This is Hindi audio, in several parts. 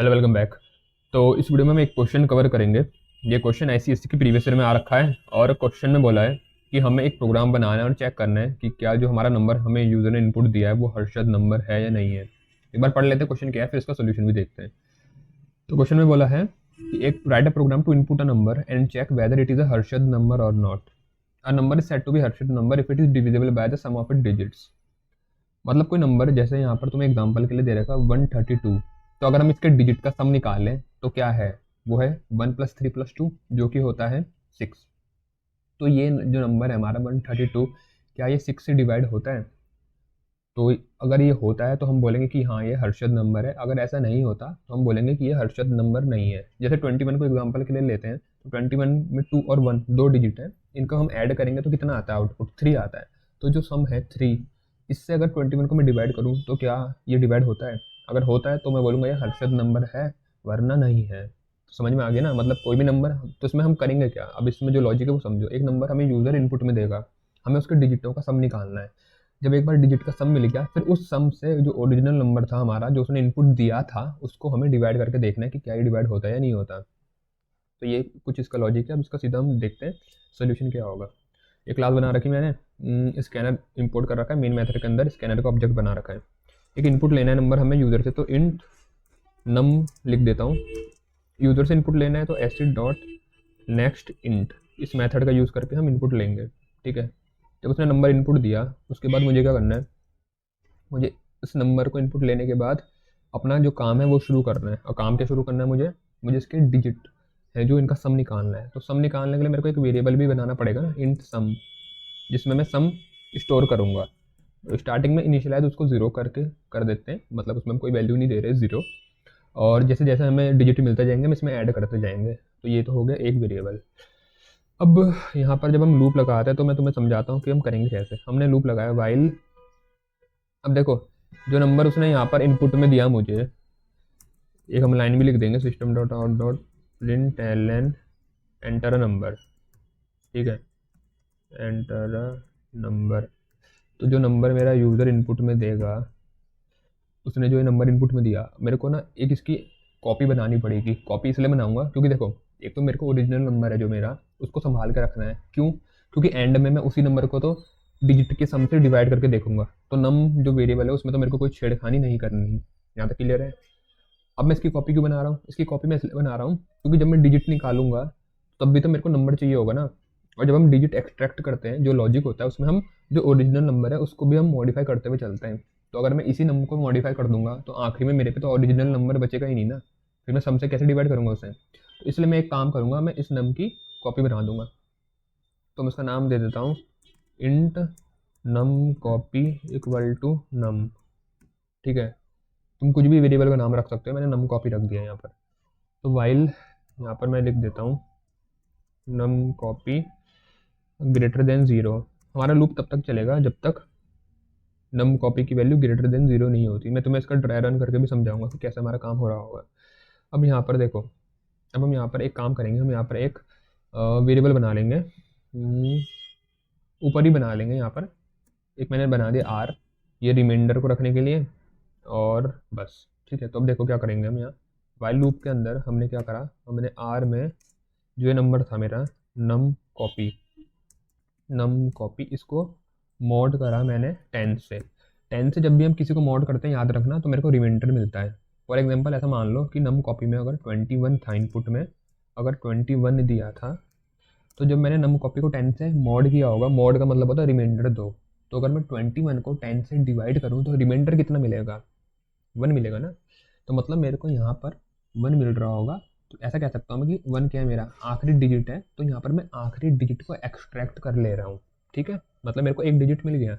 Hello, welcome back. तो इस वीडियो में हम एक क्वेश्चन कवर करेंगे। ये क्वेश्चन आईसीएससी की प्रीवियस ईयर में आ रखा है और क्वेश्चन में बोला है कि हमें एक प्रोग्राम बनाना है और चेक करना है कि क्या जो हमारा नंबर हमें यूज़र ने इनपुट दिया है वो हर्षद नंबर है या नहीं है। एक बार पढ़ लेते हैं क्वेश्चन क्या है, फिर इसका सोल्यूशन भी देखते हैं। तो क्वेश्चन में बोला है कि एक write a program to input a number and check whether it is a Harshad number और not. A number is said to be Harshad number if it is divisible by the sum of it digits. मतलब कोई नंबर, जैसे यहाँ पर तुम्हें एग्जांपल के लिए दे रखा है 132, तो अगर हम इसके डिजिट का सम निकालें तो क्या है, वो है 1 + 3 + 2 जो कि होता है 6। तो ये जो नंबर है हमारा 132, क्या ये 6 से डिवाइड होता है? तो अगर ये होता है तो हम बोलेंगे कि हाँ ये हर्षद नंबर है। अगर ऐसा नहीं होता तो हम बोलेंगे कि ये हर्षद नंबर नहीं है। जैसे 21 को एग्जाम्पल के लिए लेते हैं, तो 21 में 2 और 1 दो डिजिट है, इनको हम ऐड करेंगे तो कितना आता है? आउटपुट 3 आता है। तो जो सम है 3, इससे अगर 21 को मैं डिवाइड करूँ तो क्या ये डिवाइड होता है? अगर होता है तो मैं बोलूँगा ये हर्षद नंबर है, वरना नहीं है। तो समझ में आ गया ना, मतलब कोई भी नंबर, तो इसमें हम करेंगे क्या? अब इसमें जो लॉजिक है वो समझो। एक नंबर हमें यूज़र इनपुट में देगा, हमें उसके डिजिटों का सम निकालना है। जब एक बार डिजिट का सम मिल गया, फिर उस सम से जो ओरिजिनल नंबर था हमारा, जो उसने इनपुट दिया था, उसको हमें डिवाइड करके देखना है कि क्या ये डिवाइड होता है या नहीं होता। तो ये कुछ इसका लॉजिक है। अब इसका सीधा हम देखते हैं सोल्यूशन क्या होगा। एक क्लास बना रखी मैंने, स्कैनर इंपोर्ट कर रखा है। मेन मेथड के अंदर स्कैनर का ऑब्जेक्ट बना रखा है। एक इनपुट लेना है नंबर हमें यूज़र से, तो इंट नम लिख देता हूँ। यूज़र से इनपुट लेना है तो एसिड डॉट नेक्स्ट इंट, इस मेथड का यूज़ करके हम इनपुट लेंगे। ठीक है। जब उसने नंबर इनपुट दिया, उसके बाद मुझे क्या करना है? मुझे इस नंबर को इनपुट लेने के बाद अपना जो काम है वो शुरू करना है। और काम क्या शुरू करना है? मुझे इसके डिजिट है जो इनका सम निकालना है। तो सम निकालने के लिए मेरे को एक वेरिएबल भी बनाना पड़ेगा ना, इंट सम, जिसमें मैं सम स्टोर करूँगा। तो स्टार्टिंग में इनिशियलाइज उसको ज़ीरो करके कर देते हैं, मतलब उसमें हम कोई वैल्यू नहीं दे रहे, ज़ीरो। और जैसे जैसे हमें डिजिट मिलते जाएंगे हम इसमें ऐड करते जाएंगे। तो ये तो हो गया एक वेरिएबल। अब यहाँ पर जब हम लूप लगाते हैं तो मैं तुम्हें समझाता हूँ कि हम करेंगे कैसे। हमने लूप लगाया वाइल। अब देखो, जो नंबर उसने यहाँ पर इनपुट में दिया मुझे, एक हम लाइन भी लिख देंगे, system dot out dot print L enter a number. ठीक है, एंटर अ नंबर। तो जो नंबर मेरा यूज़र इनपुट में देगा, उसने जो ये नंबर इनपुट में दिया, मेरे को ना एक इसकी कॉपी बनानी पड़ेगी। कॉपी इसलिए बनाऊंगा क्योंकि देखो, एक तो मेरे को ओरिजिनल नंबर है जो मेरा, उसको संभाल के रखना है। क्यों? क्योंकि एंड में मैं उसी नंबर को तो डिजिट के सम से डिवाइड करके देखूंगा। तो नम जो वेरिएबल है उसमें तो मेरे को कोई छेड़खानी नहीं करनी है। यहाँ तक क्लियर है? अब मैं इसकी कॉपी क्यों बना रहा हूँ? इसकी कॉपी मैं इसलिए बना रहा हूँ क्योंकि जब मैं डिजिट निकालूंगा तब भी तो मेरे को नंबर चाहिए होगा ना। और जब हम डिजिट एक्सट्रैक्ट करते हैं, जो लॉजिक होता है उसमें हम जो ओरिजिनल नंबर है उसको भी हम मॉडिफाई करते हुए चलते हैं। तो अगर मैं इसी नंबर को मॉडिफाई कर दूंगा तो आखिरी में मेरे पे तो ओरिजिनल नंबर बचेगा ही नहीं ना। फिर मैं सम से कैसे डिवाइड करूंगा उसे? तो इसलिए मैं एक काम करूंगा, मैं इस नम की कॉपी बना दूंगा। तो मैं उसका नाम दे देता हूँ int num copy equal to num. ठीक है, तुम कुछ भी वेरिएबल का नाम रख सकते हो, मैंने नम कॉपी रख दिया यहाँ पर। तो वाइल यहाँ पर मैं लिख देता हूँ नम कॉपी ग्रेटर देन ज़ीरो। हमारा लूप तब तक चलेगा जब तक नम कॉपी की वैल्यू ग्रेटर देन ज़ीरो नहीं होती। मैं तुम्हें इसका ड्राई रन करके भी समझाऊंगा कि कैसे हमारा काम हो रहा होगा। अब यहाँ पर देखो, अब हम यहाँ पर एक काम करेंगे, हम यहाँ पर एक वेरिएबल बना लेंगे। ऊपर ही बना लेंगे। यहाँ पर एक मैंने बना दिया आर, ये रिमाइंडर को रखने के लिए, और बस। ठीक है, तो अब देखो क्या करेंगे हम यहाँ वाइल लूप के अंदर। हमने क्या करा, हमने आर में जो ये नंबर था मेरा नम कॉपी, इसको मॉड करा मैंने 10 से। 10 से जब भी हम किसी को मॉड करते हैं, याद रखना, तो मेरे को रिमाइंडर मिलता है। फॉर एग्जांपल ऐसा मान लो कि नम कॉपी में अगर 21 था, इनपुट में अगर 21 दिया था, तो जब मैंने नम कॉपी को 10 से मॉड किया होगा, मॉड का मतलब होता है रिमाइंडर दो। तो अगर मैं 21 को 10 से डिवाइड करूँ तो रिमाइंडर कितना मिलेगा? 1 मिलेगा ना। तो मतलब मेरे को यहाँ पर 1 मिल रहा होगा। तो ऐसा कह सकता हूँ मैं कि 1 क्या है, मेरा आखिरी डिजिट है। तो यहाँ पर मैं आखिरी डिजिट को एक्सट्रैक्ट कर ले रहा हूँ। ठीक है, मतलब मेरे को एक डिजिट मिल गया।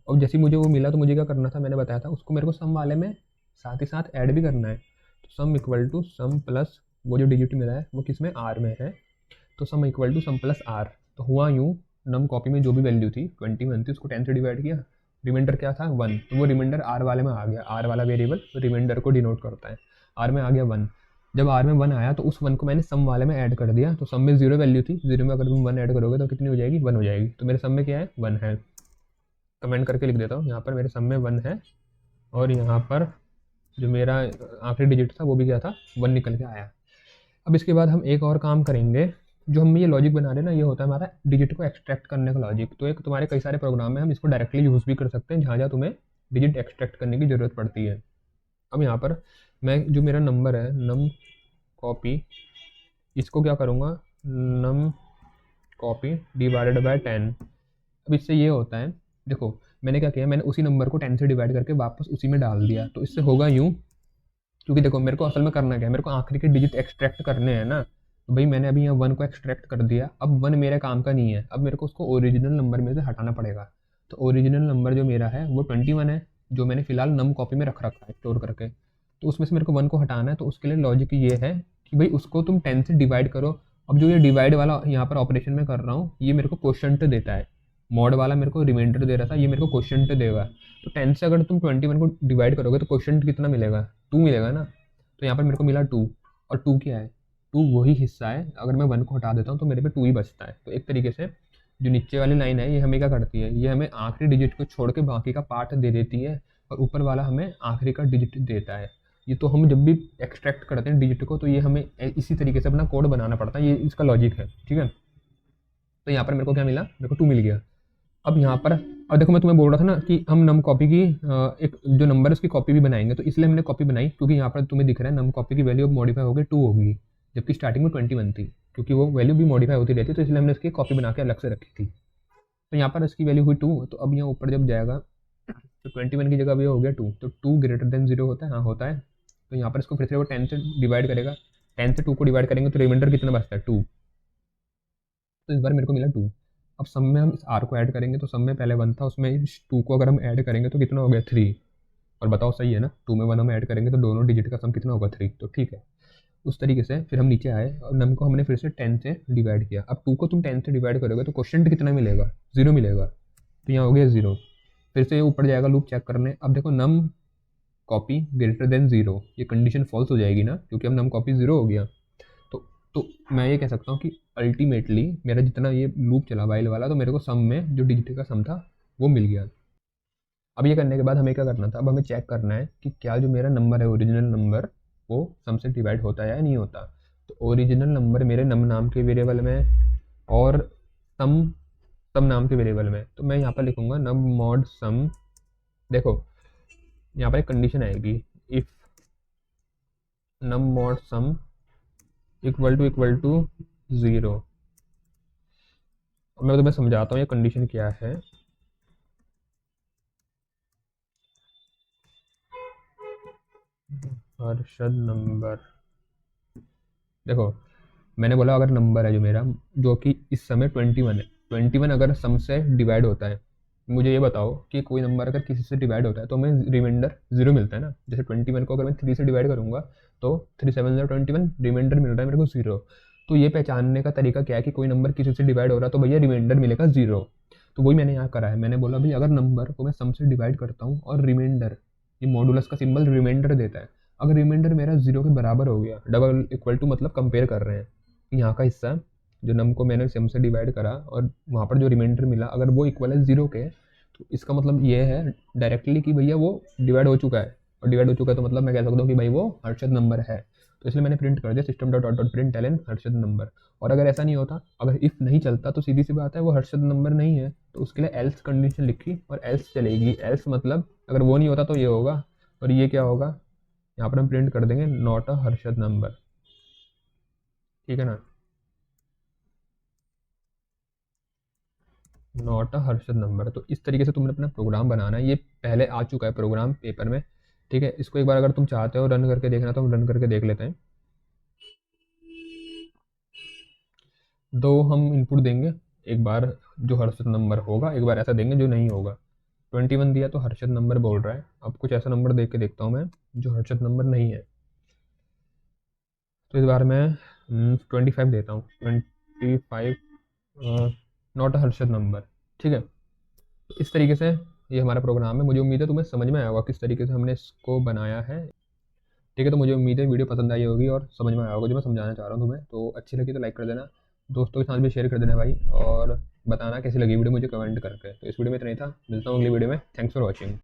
और जैसे मुझे वो मिला तो मुझे क्या करना था, मैंने बताया था उसको मेरे को सम वाले में साथ ही साथ ऐड भी करना है। तो sum equal to sum plus वो जो डिजिट मिला है वो किस में, आर में है। तो sum equal to sum plus r. तो हुआ यूँ, नम कॉपी में जो भी वैल्यू थी 21 थी, उसको 10 से डिवाइड किया, रिमाइंडर क्या था 1। तो वो रिमाइंडर आर वाले में आ गया। आर वाला वेरिएबल रिमाइंडर को डिनोट करता है। आर में आ गया 1। जब आर में 1 आया तो उस 1 को मैंने सम वाले में ऐड कर दिया। तो सम में 0 वैल्यू थी, 0 में अगर तुम 1 ऐड करोगे तो कितनी हो जाएगी, 1 हो जाएगी। तो मेरे सम में क्या है, 1 है। कमेंट करके लिख देता हूँ, यहाँ पर मेरे सम में 1 है और यहाँ पर जो मेरा आखिरी डिजिट था वो भी क्या था, 1 निकल के आया। अब इसके बाद हम एक और काम करेंगे, जो हम ये लॉजिक बना रहे हैं ना, ये होता है हमारा डिजिट को एक्सट्रैक्ट करने का लॉजिक। तो एक तुम्हारे कई सारे प्रोग्राम में हम इसको डायरेक्टली यूज़ भी कर सकते हैं जहाँ जहाँ तुम्हें डिजिट एक्सट्रैक्ट करने की ज़रूरत पड़ती है। अब यहाँ पर मैं जो मेरा नंबर है नम कॉपी, इसको क्या करूँगा, नम कॉपी डिवाइडेड बाय 10। अब इससे ये होता है, देखो मैंने क्या किया, मैंने उसी नंबर को 10 से डिवाइड करके वापस उसी में डाल दिया। तो इससे होगा यूँ, क्योंकि देखो मेरे को असल में करना क्या है, मेरे को आखिरी के डिजिट एक्सट्रैक्ट करने हैं ना। तो भाई मैंने अभी यहाँ 1 को एक्सट्रैक्ट कर दिया, अब 1 मेरे काम का नहीं है, अब मेरे को उसको ओरिजिनल नंबर में से हटाना पड़ेगा। तो ओरिजिनल नंबर जो मेरा है वो 21 है, जो मैंने फिलहाल नम कॉपी में रख रखा है स्टोर करके। तो उसमें से मेरे को 1 को हटाना है। तो उसके लिए लॉजिक ये है कि भाई उसको तुम 10 से डिवाइड करो। अब जो ये डिवाइड वाला यहाँ पर ऑपरेशन में कर रहा हूँ, ये मेरे को क्वोशंट देता है। मॉड वाला मेरे को रिमाइंडर दे रहा था, ये मेरे को क्वोशंट देगा। तो 10 से अगर तुम 21 को डिवाइड करोगे तो क्वोशंट कितना मिलेगा, 2 मिलेगा ना। तो यहाँ पर मेरे को मिला 2, और 2 क्या है, 2 वही हिस्सा है, अगर मैं 1 को हटा देता हूँ तो मेरे पे 2 ही बचता है। तो एक तरीके से जो नीचे वाली लाइन है ये हमें क्या करती है, ये हमें आखिरी डिजिट को छोड़ के बाकी का पार्ट दे देती है, और ऊपर वाला हमें आखिरी का डिजिट देता है। ये तो हम जब भी एक्सट्रैक्ट करते हैं डिजिट को, तो ये हमें इसी तरीके से अपना कोड बनाना पड़ता है, ये इसका लॉजिक है, ठीक है। तो यहाँ पर मेरे को क्या मिला, मेरे को 2 मिल गया। अब यहाँ पर, अब देखो मैं तुम्हें बोल रहा था ना कि हम नम कॉपी की एक जो नंबर है उसकी कॉपी भी बनाएंगे। तो इसलिए हमने कॉपी बनाई, क्योंकि यहाँ पर तुम्हें दिख रहा है नम कॉपी की वैल्यू अब मॉडिफाई होगी 2 होगी, जबकि स्टार्टिंग में 21 थी। क्योंकि वो वैल्यू भी मॉडिफाई होती रहती है, तो इसलिए हमने इसकी कॉपी बना के अलग से रखी थी। तो यहाँ पर इसकी वैल्यू हुई 2। तो अब यहाँ ऊपर जब जाएगा तो 21 की जगह अब ये हो गया 2। तो 2 ग्रेटर देन 0 होता है, हाँ होता है। तो यहाँ पर इसको फिर से वो 10 से डिवाइड करेगा, 10 से 2 को डिवाइड करेंगे तो रिमाइंडर कितना बचता है, 2। तो इस बार मेरे को मिला 2। अब सम में हम इस आर को ऐड करेंगे, तो सम में पहले 1 था, उसमें इस 2 को अगर हम ऐड करेंगे तो कितना हो गया, 3। और बताओ सही है ना, 2 में 1 हम ऐड करेंगे तो दोनों डिजिट का सम कितना होगा, 3। तो ठीक है। उस तरीके से फिर हम नीचे आए और नम को हमने फिर से 10 से डिवाइड किया। अब 2 को तुम 10 से डिवाइड करोगे तो क्वेश्चन कितना मिलेगा, 0 मिलेगा। तो यहाँ हो गया 0। फिर से ये ऊपर जाएगा लूप चेक करने। अब देखो नम कॉपी ग्रेटर देन 0, ये कंडीशन फॉल्स हो जाएगी ना, क्योंकि अब नम कॉपी 0 हो गया। तो मैं ये कह सकता हूँ कि अल्टीमेटली मेरा जितना ये लूप चला वाइल वाला, तो मेरे को सम में जो डिजिट का सम था वो मिल गया। अब ये करने के बाद हमें क्या करना था, अब हमें चेक करना है कि क्या जो मेरा नंबर है ओरिजिनल नंबर वो सम से डिवाइड होता है या नहीं होता। तो ओरिजिनल नंबर मेरे नम नाम के वेरिएबल में और सम सम नाम के वेरिएबल में। तो मैं यहाँ पर लिखूंगा नम मॉड सम। देखो यहाँ पर एक कंडीशन आएगी, if num mod sum equal to 0। मैं तुम्हें समझाता हूँ ये कंडीशन क्या है। हर्षद नंबर, देखो मैंने बोला अगर नंबर है जो मेरा, जो कि इस समय 21 है, 21 अगर सम से डिवाइड होता है, मुझे ये बताओ कि कोई नंबर अगर किसी से डिवाइड होता है तो हमें रिमाइंडर 0 मिलता है ना। जैसे 21 को अगर मैं 3 से डिवाइड करूंगा तो 3 7 21, रिमाइंडर मिल रहा है मेरे को 0। तो ये पहचानने का तरीका क्या है कि कोई नंबर किसी से डिवाइड हो रहा है तो भैया रिमाइंडर मिलेगा 0। तो वही मैंने यहाँ करा है, मैंने बोला भाई अगर नंबर को मैं सम से डिवाइड करता हूँ और रिमाइंडर, ये मॉडुलस का सिंबल रिमाइंडर देता है, अगर रिमाइंडर मेरा 0 के बराबर हो गया, डबल इक्वल टू मतलब कंपेयर कर रहे हैं, यहाँ का हिस्सा जो नम को मैंने सम से डिवाइड करा और वहाँ पर जो रिमाइंडर मिला अगर वो इक्वल है 0 के, तो इसका मतलब ये है डायरेक्टली कि भैया वो डिवाइड हो चुका है। और डिवाइड हो चुका है तो मतलब मैं कह सकता हूँ कि भाई वो हर्षद नंबर है। तो इसलिए मैंने प्रिंट कर दिया system dot dot dot print l n Harshad number. और अगर ऐसा नहीं होता, अगर इफ़ नहीं चलता, तो सीधी सी बात है वो हर्षद नंबर नहीं है, तो उसके लिए एल्स कंडीशन लिखी और एल्स चलेगी। एल्स मतलब अगर वो नहीं होता तो ये होगा, और ये क्या होगा, यहाँ पर हम प्रिंट कर देंगे नॉट अ हर्षद नंबर, ठीक है ना, नॉट अ हर्षद नंबर। तो इस तरीके से तुमने अपना प्रोग्राम बनाना है, ये पहले आ चुका है प्रोग्राम पेपर में, ठीक है। इसको एक बार अगर तुम चाहते हो रन करके देखना तो हम रन करके देख लेते हैं। दो हम इनपुट देंगे, एक बार जो हर्षद नंबर होगा, एक बार ऐसा देंगे जो नहीं होगा। 21 दिया तो हर्षद नंबर बोल रहा है, अब कुछ ऐसा नंबर देख के देखता हूँ मैं जो हर्षद नंबर नहीं है। तो इस बार मैं 25 देता हूँ, 25 नॉट अ हर्षद नंबर, ठीक है। तो इस तरीके से ये हमारा प्रोग्राम है। मुझे उम्मीद है तुम्हें समझ में आया होगा किस तरीके से हमने इसको बनाया है, ठीक है। तो मुझे उम्मीद है वीडियो पसंद आई होगी और समझ में आया होगा जो मैं समझाना चाह रहा हूँ तुम्हें। तो अच्छी लगी तो लाइक कर देना, दोस्तों के साथ भी शेयर कर देना भाई, और बताना कैसी लगी वीडियो मुझे कमेंट करके। तो इस वीडियो में इतना ही था, मिलता हूँ अगली वीडियो में। Thanks for watching.